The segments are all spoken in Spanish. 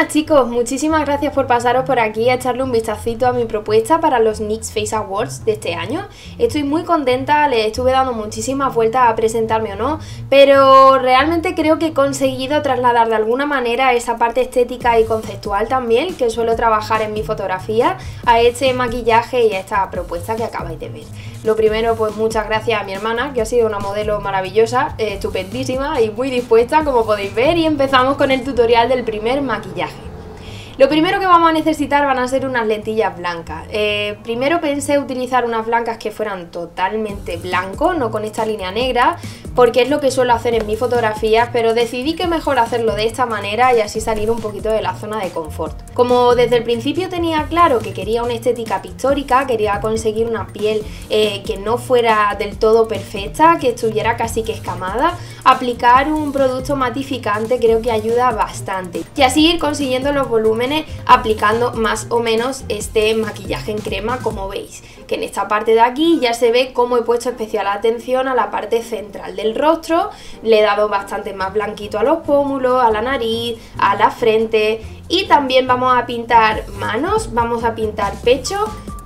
buenas chicos, muchísimas gracias por pasaros por aquí a echarle un vistacito a mi propuesta para los NYX Face Awards de este año. Estoy muy contenta, le estuve dando muchísimas vueltas a presentarme o no, pero realmente creo que he conseguido trasladar de alguna manera esa parte estética y conceptual también que suelo trabajar en mi fotografía a este maquillaje y a esta propuesta que acabáis de ver. Lo primero, pues muchas gracias a mi hermana, que ha sido una modelo maravillosa, estupendísima y muy dispuesta, como podéis ver, y empezamos con el tutorial del primer maquillaje. Lo primero que vamos a necesitar van a ser unas lentillas blancas. Primero pensé utilizar unas blancas que fueran totalmente blancos, no con esta línea negra, porque es lo que suelo hacer en mis fotografías, pero decidí que mejor hacerlo de esta manera y así salir un poquito de la zona de confort. Como desde el principio tenía claro que quería una estética pictórica, quería conseguir una piel que no fuera del todo perfecta, que estuviera casi que escamada, aplicar un producto matificante creo que ayuda bastante. Y así ir consiguiendo los volúmenes aplicando más o menos este maquillaje en crema, como veis, que en esta parte de aquí ya se ve cómo he puesto especial atención a la parte central del rostro. Le he dado bastante más blanquito a los pómulos, a la nariz, a la frente, y también vamos a pintar manos, vamos a pintar pecho,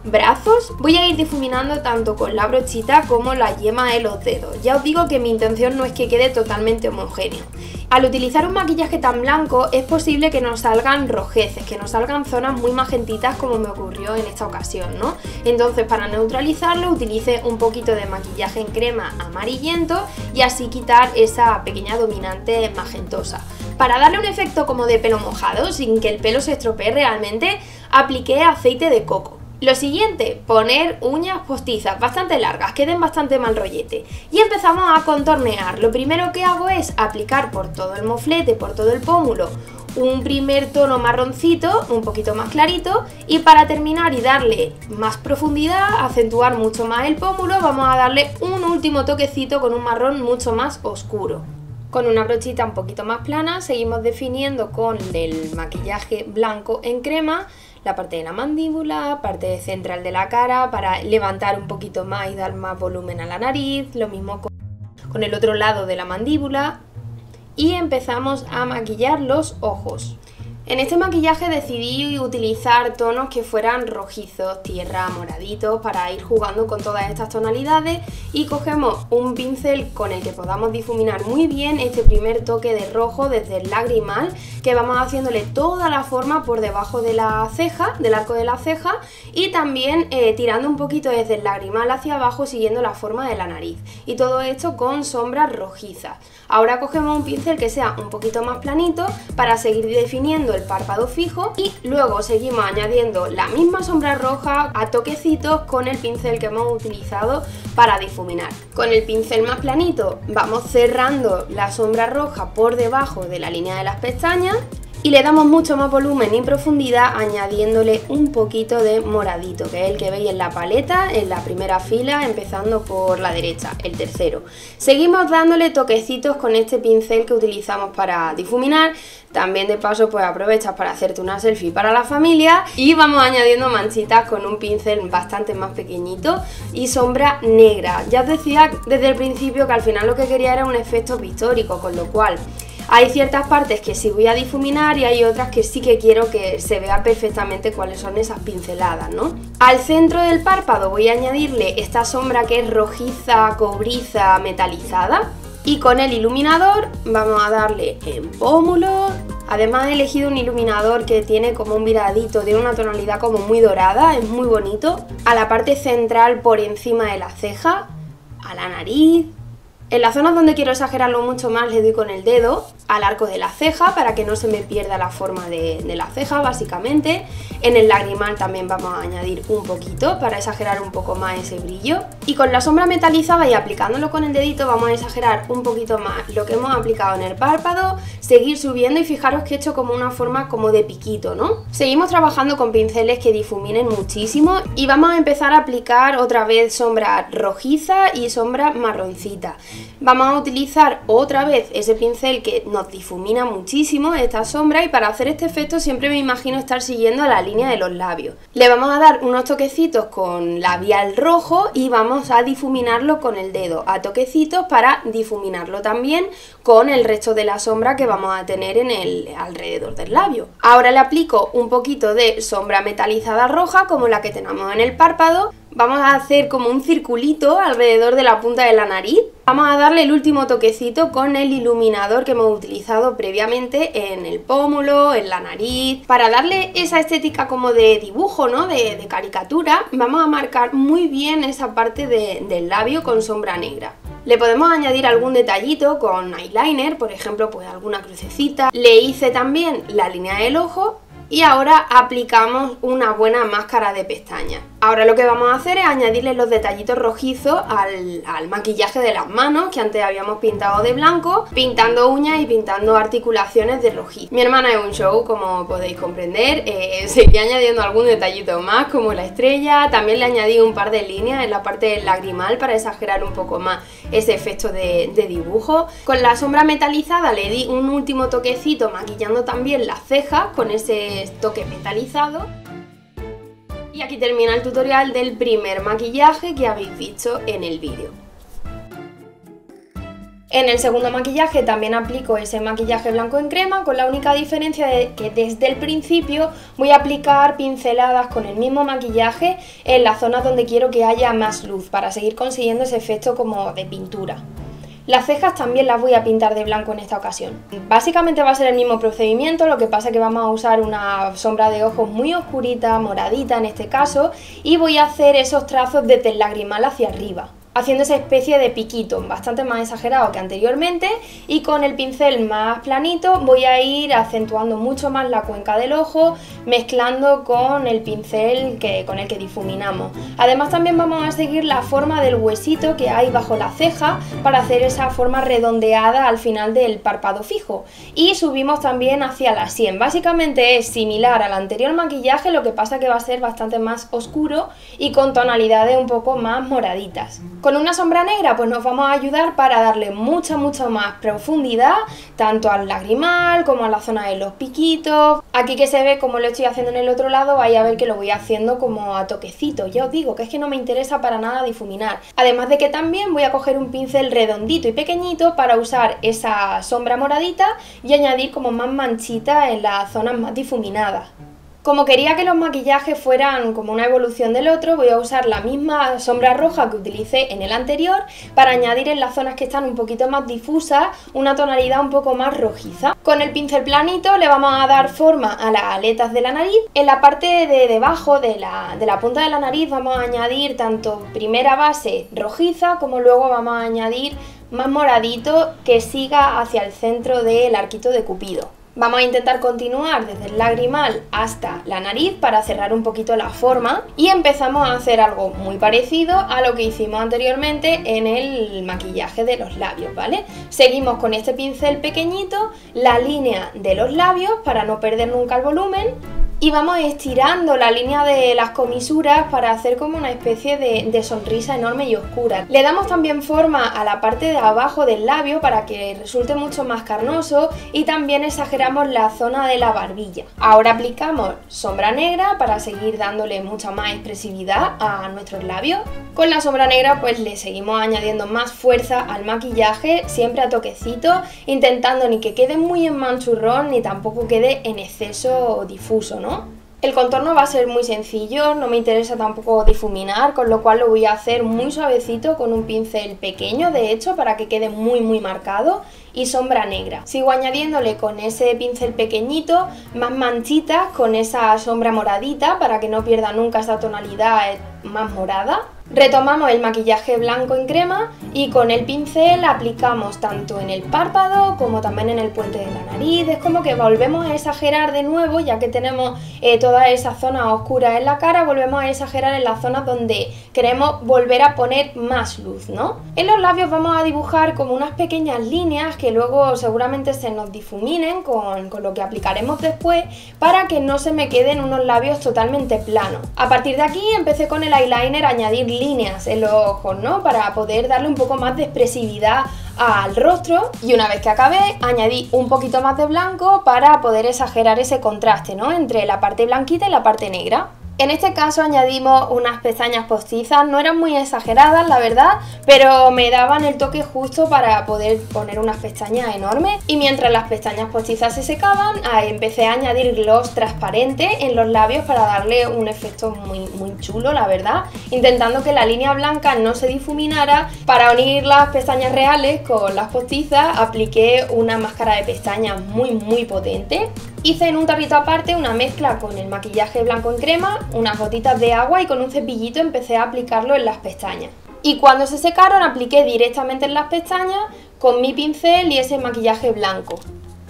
brazos. Voy a ir difuminando tanto con la brochita como la yema de los dedos. Ya os digo que mi intención no es que quede totalmente homogéneo. Al utilizar un maquillaje tan blanco es posible que nos salgan rojeces, que nos salgan zonas muy magentitas como me ocurrió en esta ocasión, ¿no? Entonces, para neutralizarlo utilice un poquito de maquillaje en crema amarillento y así quitar esa pequeña dominante magentosa. Para darle un efecto como de pelo mojado, sin que el pelo se estropee realmente, apliqué aceite de coco. Lo siguiente, poner uñas postizas bastante largas, queden bastante mal rollete. Y empezamos a contornear. Lo primero que hago es aplicar por todo el moflete, por todo el pómulo, un primer tono marroncito, un poquito más clarito, y para terminar y darle más profundidad, acentuar mucho más el pómulo, vamos a darle un último toquecito con un marrón mucho más oscuro. Con una brochita un poquito más plana seguimos definiendo con el maquillaje blanco en crema la parte de la mandíbula, parte central de la cara para levantar un poquito más y dar más volumen a la nariz, lo mismo con el otro lado de la mandíbula, y empezamos a maquillar los ojos. En este maquillaje decidí utilizar tonos que fueran rojizos, tierra, moraditos, para ir jugando con todas estas tonalidades, y cogemos un pincel con el que podamos difuminar muy bien este primer toque de rojo desde el lagrimal, que vamos haciéndole toda la forma por debajo de la ceja, del arco de la ceja, y también tirando un poquito desde el lagrimal hacia abajo siguiendo la forma de la nariz, y todo esto con sombras rojizas. Ahora cogemos un pincel que sea un poquito más planito para seguir definiendo el párpado fijo, y luego seguimos añadiendo la misma sombra roja a toquecitos con el pincel que hemos utilizado para difuminar. Con el pincel más planito vamos cerrando la sombra roja por debajo de la línea de las pestañas y le damos mucho más volumen y profundidad añadiéndole un poquito de moradito, que es el que veis en la paleta, en la primera fila, empezando por la derecha, el tercero. Seguimos dándole toquecitos con este pincel que utilizamos para difuminar. También de paso pues aprovechas para hacerte una selfie para la familia, y vamos añadiendo manchitas con un pincel bastante más pequeñito y sombra negra. Ya os decía desde el principio que al final lo que quería era un efecto pictórico, con lo cual hay ciertas partes que sí voy a difuminar y hay otras que sí que quiero que se vea perfectamente cuáles son esas pinceladas, ¿no? Al centro del párpado voy a añadirle esta sombra que es rojiza, cobriza, metalizada, y con el iluminador vamos a darle en pómulo. Además he elegido un iluminador que tiene como un viradito de una tonalidad como muy dorada, es muy bonito, a la parte central por encima de la ceja, a la nariz. En las zonas donde quiero exagerarlo mucho más le doy con el dedo al arco de la ceja para que no se me pierda la forma de la ceja, básicamente. En el lagrimal también vamos a añadir un poquito para exagerar un poco más ese brillo. Y con la sombra metalizada y aplicándolo con el dedito vamos a exagerar un poquito más lo que hemos aplicado en el párpado, seguir subiendo, y fijaros que he hecho como una forma como de piquito, ¿no? Seguimos trabajando con pinceles que difuminen muchísimo y vamos a empezar a aplicar otra vez sombra rojiza y sombra marroncita. Vamos a utilizar otra vez ese pincel que nos difumina muchísimo esta sombra y para hacer este efecto siempre me imagino estar siguiendo la línea de los labios. Le vamos a dar unos toquecitos con labial rojo y vamos a difuminarlo con el dedo a toquecitos para difuminarlo también con el resto de la sombra que vamos a tener en el alrededor del labio. Ahora le aplico un poquito de sombra metalizada roja como la que tenemos en el párpado. Vamos a hacer como un circulito alrededor de la punta de la nariz. Vamos a darle el último toquecito con el iluminador que hemos utilizado previamente en el pómulo, en la nariz. Para darle esa estética como de dibujo, ¿no? De caricatura, vamos a marcar muy bien esa parte del labio con sombra negra. Le podemos añadir algún detallito con eyeliner, por ejemplo, pues alguna crucecita. Le hice también la línea del ojo. Y ahora aplicamos una buena máscara de pestañas. Ahora lo que vamos a hacer es añadirle los detallitos rojizos al maquillaje de las manos que antes habíamos pintado de blanco, pintando uñas y pintando articulaciones de rojizo. Mi hermana es un show, como podéis comprender, seguí añadiendo algún detallito más como la estrella, también le añadí un par de líneas en la parte del lagrimal para exagerar un poco más ese efecto de dibujo. Con la sombra metalizada le di un último toquecito maquillando también las cejas con ese toque metalizado. Y aquí termina el tutorial del primer maquillaje que habéis visto en el vídeo. En el segundo maquillaje también aplico ese maquillaje blanco en crema, con la única diferencia de que desde el principio voy a aplicar pinceladas con el mismo maquillaje en las zonas donde quiero que haya más luz, para seguir consiguiendo ese efecto como de pintura. Las cejas también las voy a pintar de blanco en esta ocasión. Básicamente va a ser el mismo procedimiento, lo que pasa es que vamos a usar una sombra de ojos muy oscurita, moradita en este caso, y voy a hacer esos trazos desde el lagrimal hacia arriba, haciendo esa especie de piquito, bastante más exagerado que anteriormente, y con el pincel más planito voy a ir acentuando mucho más la cuenca del ojo, mezclando con el pincel con el que difuminamos. Además también vamos a seguir la forma del huesito que hay bajo la ceja para hacer esa forma redondeada al final del párpado fijo, y subimos también hacia la sien. Básicamente es similar al anterior maquillaje, lo que pasa que va a ser bastante más oscuro y con tonalidades un poco más moraditas. Con una sombra negra pues nos vamos a ayudar para darle mucha más profundidad, tanto al lagrimal como a la zona de los piquitos. Aquí que se ve como lo estoy haciendo en el otro lado, vais a ver que lo voy haciendo como a toquecitos. Ya os digo que es que no me interesa para nada difuminar. Además de que también voy a coger un pincel redondito y pequeñito para usar esa sombra moradita y añadir como más manchitas en las zonas más difuminadas. Como quería que los maquillajes fueran como una evolución del otro, voy a usar la misma sombra roja que utilicé en el anterior para añadir en las zonas que están un poquito más difusas una tonalidad un poco más rojiza. Con el pincel planito le vamos a dar forma a las aletas de la nariz. En la parte de debajo de la punta de la nariz vamos a añadir tanto primera base rojiza como luego vamos a añadir más moradito que siga hacia el centro del arquito de Cupido. Vamos a intentar continuar desde el lagrimal hasta la nariz para cerrar un poquito la forma y empezamos a hacer algo muy parecido a lo que hicimos anteriormente en el maquillaje de los labios, ¿vale? Seguimos con este pincel pequeñito la línea de los labios para no perder nunca el volumen y vamos estirando la línea de las comisuras para hacer como una especie de sonrisa enorme y oscura. Le damos también forma a la parte de abajo del labio para que resulte mucho más carnoso y también exageramos la zona de la barbilla. Ahora aplicamos sombra negra para seguir dándole mucha más expresividad a nuestros labios. Con la sombra negra pues le seguimos añadiendo más fuerza al maquillaje, siempre a toquecito, intentando ni que quede muy en manchurrón ni tampoco quede en exceso difuso, ¿no? El contorno va a ser muy sencillo, no me interesa tampoco difuminar, con lo cual lo voy a hacer muy suavecito con un pincel pequeño, de hecho, para que quede muy marcado, y sombra negra. Sigo añadiéndole con ese pincel pequeñito más manchitas con esa sombra moradita para que no pierda nunca esa tonalidad más morada. Retomamos el maquillaje blanco en crema y con el pincel aplicamos tanto en el párpado como también en el puente de la nariz. Es como que volvemos a exagerar de nuevo, ya que tenemos toda esa zona oscura en la cara, volvemos a exagerar en las zonas donde queremos volver a poner más luz, ¿no? En los labios vamos a dibujar como unas pequeñas líneas que luego seguramente se nos difuminen con lo que aplicaremos después para que no se me queden unos labios totalmente planos. A partir de aquí empecé con el eyeliner añadir líneas en los ojos, ¿no? Para poder darle un poco más de expresividad al rostro. Y una vez que acabé, añadí un poquito más de blanco para poder exagerar ese contraste, ¿no? Entre la parte blanquita y la parte negra. En este caso añadimos unas pestañas postizas, no eran muy exageradas la verdad, pero me daban el toque justo para poder poner unas pestañas enormes. Y mientras las pestañas postizas se secaban, empecé a añadir gloss transparente en los labios para darle un efecto muy chulo, la verdad, intentando que la línea blanca no se difuminara. Para unir las pestañas reales con las postizas apliqué una máscara de pestañas muy potente. Hice en un tarrito aparte una mezcla con el maquillaje blanco en crema, unas gotitas de agua y con un cepillito empecé a aplicarlo en las pestañas. Y cuando se secaron apliqué directamente en las pestañas con mi pincel y ese maquillaje blanco.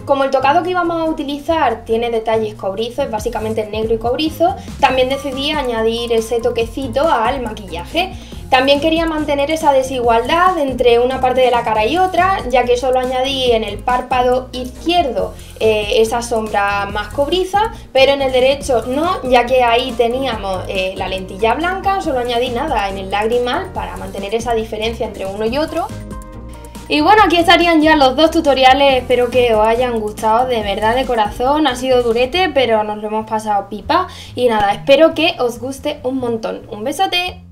Como el tocado que íbamos a utilizar tiene detalles cobrizos, es básicamente negro y cobrizo, también decidí añadir ese toquecito al maquillaje. También quería mantener esa desigualdad entre una parte de la cara y otra, ya que solo añadí en el párpado izquierdo esa sombra más cobriza, pero en el derecho no, ya que ahí teníamos la lentilla blanca, solo añadí nada en el lagrimal para mantener esa diferencia entre uno y otro. Y bueno, aquí estarían ya los dos tutoriales, espero que os hayan gustado de verdad de corazón, ha sido durete pero nos lo hemos pasado pipa y nada, espero que os guste un montón. ¡Un besote!